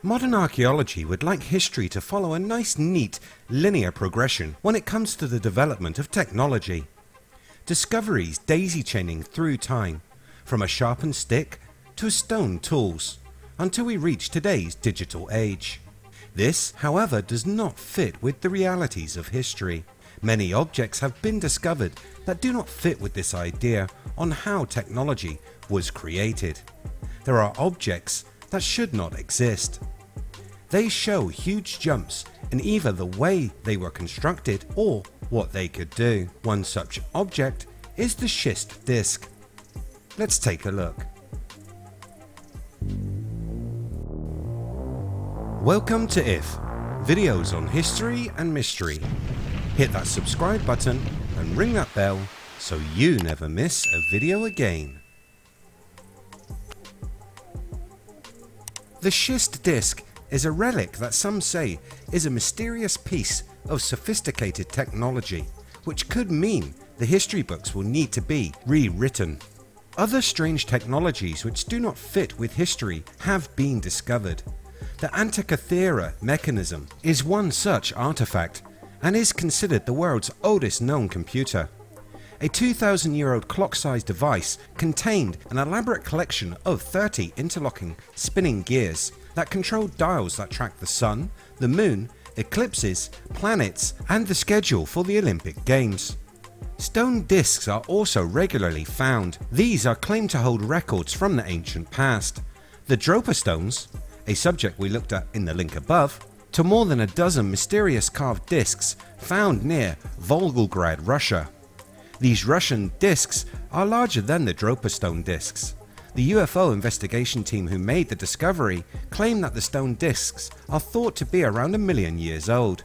Modern archaeology would like history to follow a nice, neat, linear progression when it comes to the development of technology. Discoveries daisy-chaining through time, from a sharpened stick to stone tools, until we reach today's digital age. This, however, does not fit with the realities of history. Many objects have been discovered that do not fit with this idea on how technology was created. There are objects that should not exist. They show huge jumps in either the way they were constructed or what they could do. One such object is the Schist Disk. Let's take a look. Welcome to IF, videos on history and mystery. Hit that subscribe button and ring that bell so you never miss a video again. The Schist Disk is a relic that some say is a mysterious piece of sophisticated technology, which could mean the history books will need to be rewritten. Other strange technologies which do not fit with history have been discovered. The Antikythera mechanism is one such artifact and is considered the world's oldest known computer. A 2,000-year-old clock-sized device contained an elaborate collection of 30 interlocking spinning gears that controlled dials that track the sun, the moon, eclipses, planets, and the schedule for the Olympic Games. Stone discs are also regularly found. These are claimed to hold records from the ancient past. The Dropa stones, a subject we looked at in the link above, to more than a dozen mysterious carved discs found near Volgograd, Russia. These Russian discs are larger than the Dropa stone discs. The UFO investigation team who made the discovery claim that the stone discs are thought to be around 1 million years old.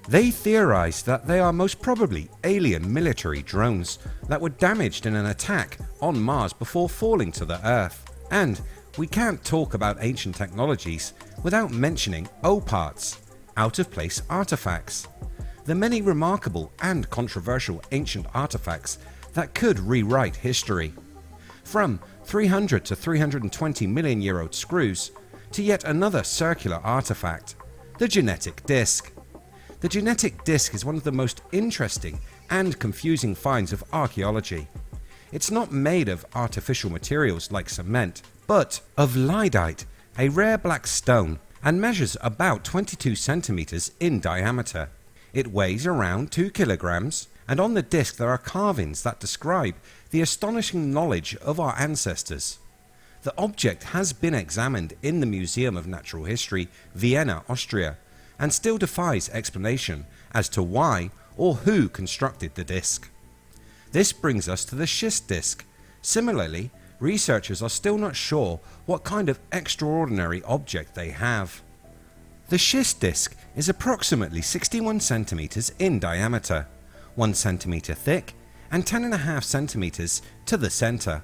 They theorized that they are most probably alien military drones that were damaged in an attack on Mars before falling to the Earth. And we can't talk about ancient technologies without mentioning OPARTS, out-of-place artifacts. The many remarkable and controversial ancient artifacts that could rewrite history. From 300 to 320 million year old screws to yet another circular artifact, the genetic disc. The genetic disc is one of the most interesting and confusing finds of archaeology. It's not made of artificial materials like cement, but of lydite, a rare black stone, and measures about 22 centimeters in diameter. It weighs around 2 kilograms, and on the disc there are carvings that describe the astonishing knowledge of our ancestors. The object has been examined in the Museum of Natural History, Vienna, Austria, and still defies explanation as to why or who constructed the disc. This brings us to the Schist Disk. Similarly, researchers are still not sure what kind of extraordinary object they have. The Schist Disk is approximately 61 centimeters in diameter, 1 centimeter thick, and 10.5 centimeters to the center.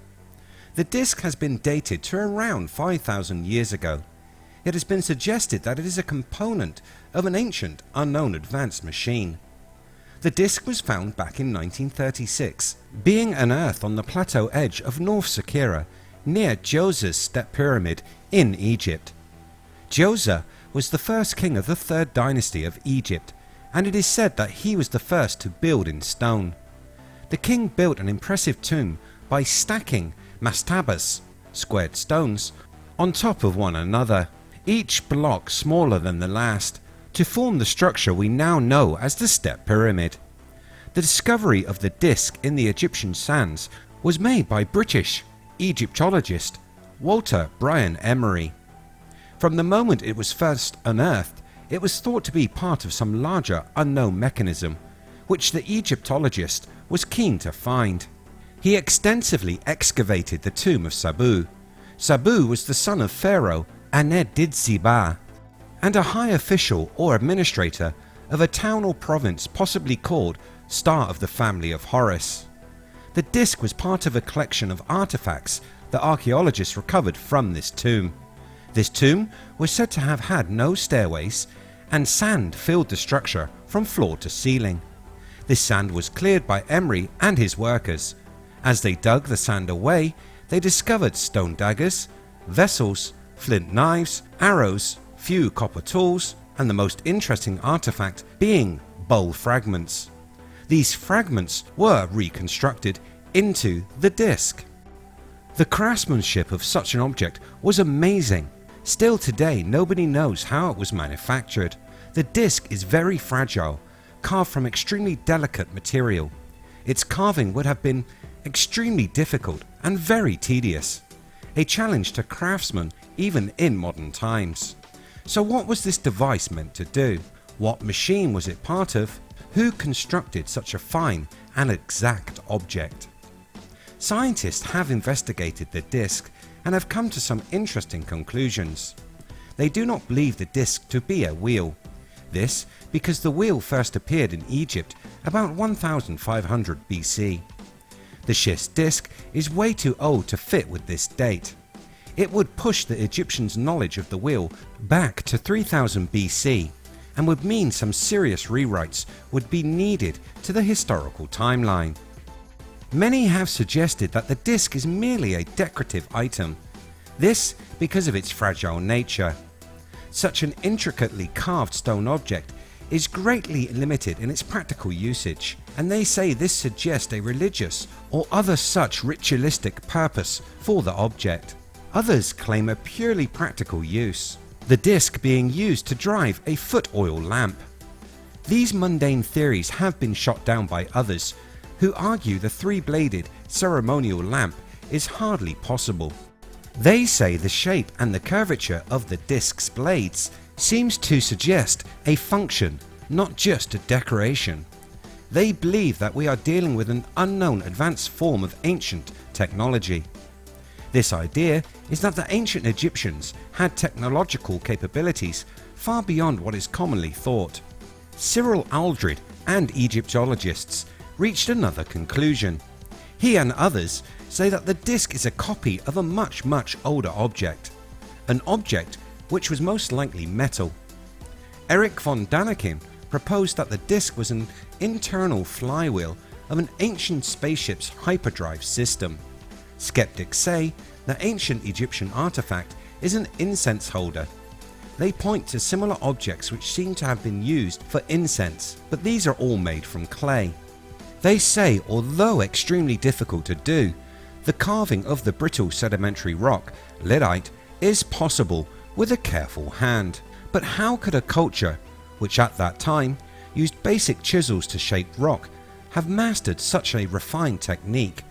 The disc has been dated to around 5,000 years ago. It has been suggested that it is a component of an ancient, unknown advanced machine. The disc was found back in 1936, being unearthed on the plateau edge of North Saqqara, near Djoser's step pyramid in Egypt. Djoser was the first king of the 3rd dynasty of Egypt, and it is said that he was the first to build in stone. The king built an impressive tomb by stacking mastabas, squared stones, on top of one another, each block smaller than the last, to form the structure we now know as the step pyramid. The discovery of the disc in the Egyptian sands was made by British Egyptologist Walter Bryan Emery. From the moment it was first unearthed, it was thought to be part of some larger unknown mechanism, which the Egyptologist was keen to find. He extensively excavated the tomb of Sabu. Sabu was the son of Pharaoh Aned-Did-Zibah, and a high official or administrator of a town or province possibly called Star of the Family of Horus. The disc was part of a collection of artifacts that archaeologists recovered from this tomb. This tomb was said to have had no stairways, and sand filled the structure from floor to ceiling. This sand was cleared by Emery and his workers. As they dug the sand away, they discovered stone daggers, vessels, flint knives, arrows, few copper tools, and the most interesting artifact being bowl fragments. These fragments were reconstructed into the disc. The craftsmanship of such an object was amazing. Still today, nobody knows how it was manufactured. The disc is very fragile, carved from extremely delicate material. Its carving would have been extremely difficult and very tedious, a challenge to craftsmen even in modern times. So what was this device meant to do? What machine was it part of? Who constructed such a fine and exact object? Scientists have investigated the disc and have come to some interesting conclusions. They do not believe the disc to be a wheel. This because the wheel first appeared in Egypt about 1500 BC. The schist disk is way too old to fit with this date. It would push the Egyptians' knowledge of the wheel back to 3000 BC and would mean some serious rewrites would be needed to the historical timeline. Many have suggested that the disc is merely a decorative item, this because of its fragile nature. Such an intricately carved stone object is greatly limited in its practical usage, and they say this suggests a religious or other such ritualistic purpose for the object. Others claim a purely practical use, the disc being used to drive a foot oil lamp. These mundane theories have been shot down by others who argue the three-bladed ceremonial lamp is hardly possible. They say the shape and the curvature of the disc's blades seems to suggest a function, not just a decoration. They believe that we are dealing with an unknown advanced form of ancient technology. This idea is that the ancient Egyptians had technological capabilities far beyond what is commonly thought. Cyril Aldred and Egyptologists reached another conclusion. He and others say that the disc is a copy of a much older object, an object which was most likely metal. Eric von Daniken proposed that the disc was an internal flywheel of an ancient spaceship's hyperdrive system. Skeptics say the ancient Egyptian artifact is an incense holder. They point to similar objects which seem to have been used for incense, but these are all made from clay. They say although extremely difficult to do, the carving of the brittle sedimentary rock, lyddite, is possible with a careful hand. But how could a culture, which at that time used basic chisels to shape rock, have mastered such a refined technique,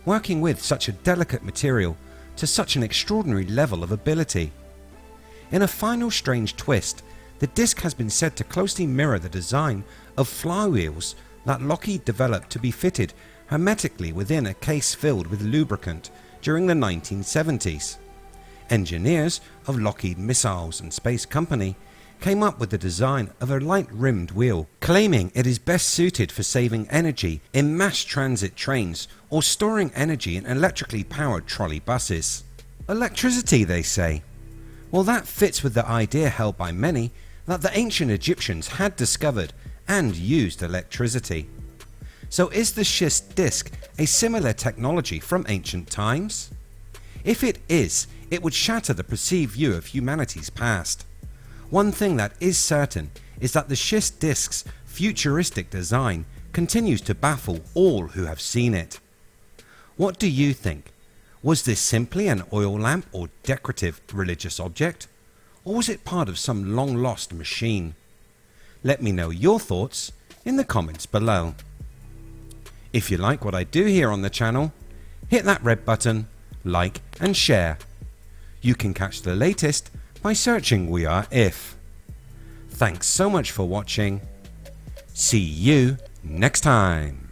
working with such a delicate material to such an extraordinary level of ability? In a final strange twist, the disc has been said to closely mirror the design of flywheels that Lockheed developed to be fitted hermetically within a case filled with lubricant during the 1970s. Engineers of Lockheed Missiles and Space Company came up with the design of a light-rimmed wheel, claiming it is best suited for saving energy in mass transit trains or storing energy in electrically powered trolley buses. Electricity, they say. Well, that fits with the idea held by many that the ancient Egyptians had discovered and used electricity. So is the schist disk a similar technology from ancient times? If it is, it would shatter the perceived view of humanity's past. One thing that is certain is that the schist disk's futuristic design continues to baffle all who have seen it. What do you think? Was this simply an oil lamp or decorative religious object? Or was it part of some long-lost machine? Let me know your thoughts in the comments below. If you like what I do here on the channel, hit that red button, like and share. You can catch the latest by searching We Are If. Thanks so much for watching. See you next time.